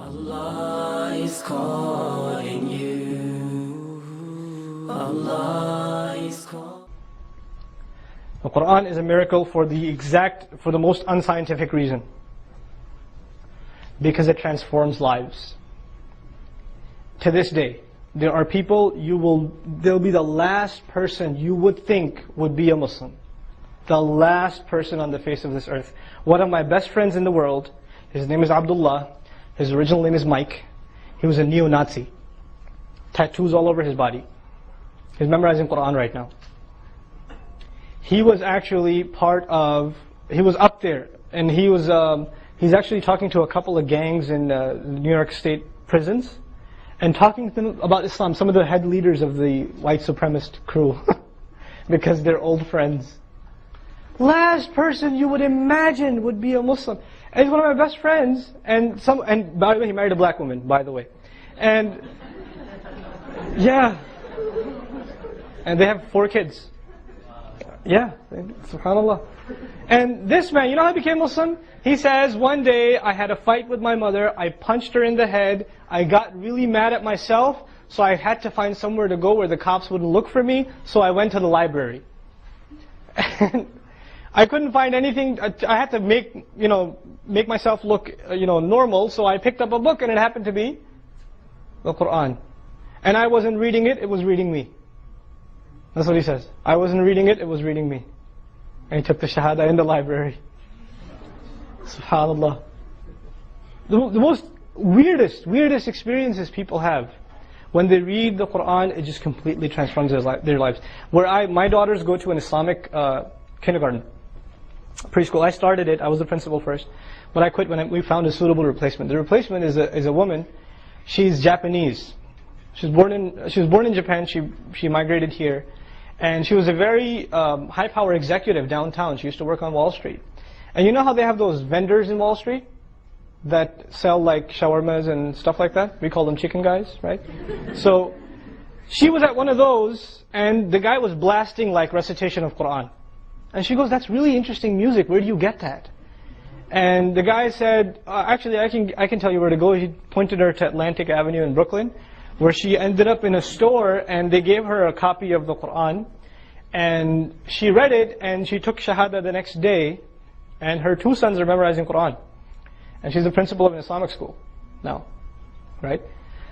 Allah is calling you. Allah is calling. The Quran is a miracle for the most unscientific reason. Because it transforms lives. To this day, there are people they'll be the last person you would think would be a Muslim. The last person on the face of this earth. One of my best friends in the world, his name is Abdullah. His original name is Mike. He was a neo-Nazi. Tattoos all over his body. He's memorizing Quran right now. He was actually he was up there, and he's actually talking to a couple of gangs in New York State prisons, and talking to them about Islam, some of the head leaders of the white supremacist crew, because they're old friends. Last person you would imagine would be a Muslim. And he's one of my best friends, and by the way, he married a black woman, by the way. And yeah. And they have 4 kids. Yeah, subhanAllah. And this man, you know how he became Muslim? He says, one day I had a fight with my mother, I punched her in the head, I got really mad at myself, so I had to find somewhere to go where the cops wouldn't look for me, so I went to the library. And I couldn't find anything. I had to make myself look normal, so I picked up a book, and it happened to be the Quran. And I wasn't reading it, it was reading me. That's what he says. I wasn't reading it, it was reading me. And he took the Shahada in the library. SubhanAllah. The most weirdest experiences people have. When they read the Quran, it just completely transforms their lives. My daughters go to an Islamic kindergarten, preschool. I started it, I was the principal first. But I quit when we found a suitable replacement. The replacement is a woman. She's Japanese. She was born in Japan, she migrated here. And she was a very high-power executive downtown. She used to work on Wall Street. And you know how they have those vendors in Wall Street that sell like shawarmas and stuff like that? We call them chicken guys, right? So she was at one of those, and the guy was blasting like recitation of Quran. And she goes, "That's really interesting music. Where do you get that?" And the guy said, "Actually, I can tell you where to go." He pointed her to Atlantic Avenue in Brooklyn, where she ended up in a store, and they gave her a copy of the Quran, and she read it, and she took Shahada the next day, and her 2 sons are memorizing Quran, and she's the principal of an Islamic school now, right?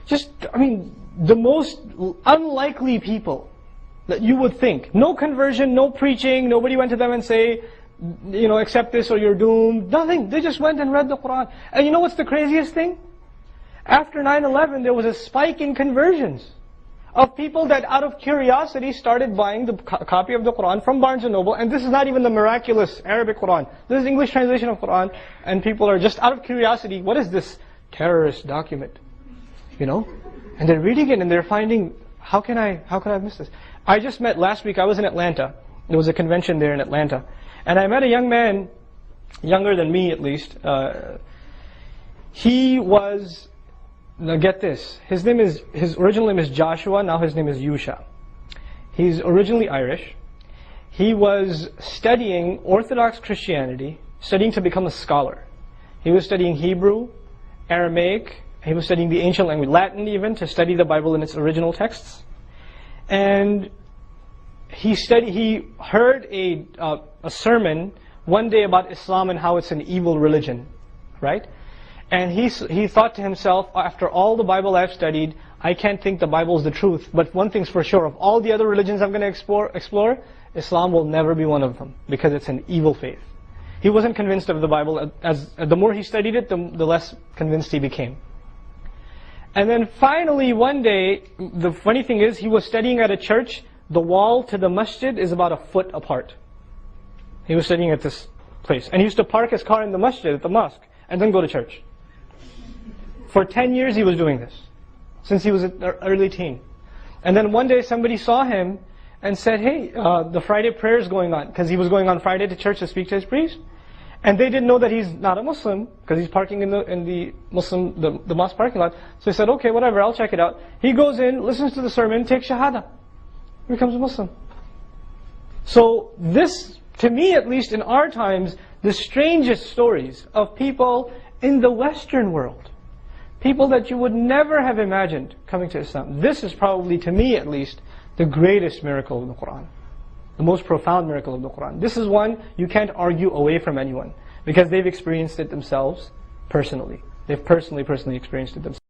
The most unlikely people that you would think. No conversion, no preaching, nobody went to them and say, accept this or you're doomed. Nothing. They just went and read the Quran. And you know what's the craziest thing? After 9/11, there was a spike in conversions of people that out of curiosity started buying the copy of the Quran from Barnes & Noble. And this is not even the miraculous Arabic Quran. This is English translation of Quran. And people are just out of curiosity, what is this terrorist document? And they're reading it and they're finding, how can I have missed this? I just met last week, I was in Atlanta. There was a convention there in Atlanta. And I met a young man, younger than me at least. He was... Now get this, his original name is Joshua, now his name is Yusha. He's originally Irish. He was studying Orthodox Christianity, studying to become a scholar. He was studying Hebrew, Aramaic, he was studying the ancient language, Latin even, to study the Bible in its original texts. And he heard a sermon one day about Islam and how it's an evil religion, right? And he thought to himself, after all the Bible I've studied, I can't think the Bible is the truth. But one thing's for sure, of all the other religions I'm going to explore, Islam will never be one of them, because it's an evil faith. He wasn't convinced of the Bible. The more he studied it, the less convinced he became. And then finally, one day, the funny thing is, he was studying at a church. The wall to the masjid is about a foot apart. He was studying at this place. And he used to park his car in the masjid, at the mosque, and then go to church. For 10 years he was doing this, since he was an early teen. And then one day somebody saw him and said, "Hey, the Friday prayer is going on," because he was going on Friday to church to speak to his priest. And they didn't know that he's not a Muslim, because he's parking in the mosque parking lot. So he said, "Okay, whatever, I'll check it out." He goes in, listens to the sermon, takes Shahada, becomes a Muslim. So this, to me at least in our times, the strangest stories of people in the Western world. People that you would never have imagined coming to Islam. This is probably, to me at least, the greatest miracle of the Qur'an. The most profound miracle of the Qur'an. This is one you can't argue away from anyone, because they've experienced it themselves personally. They've personally experienced it themselves.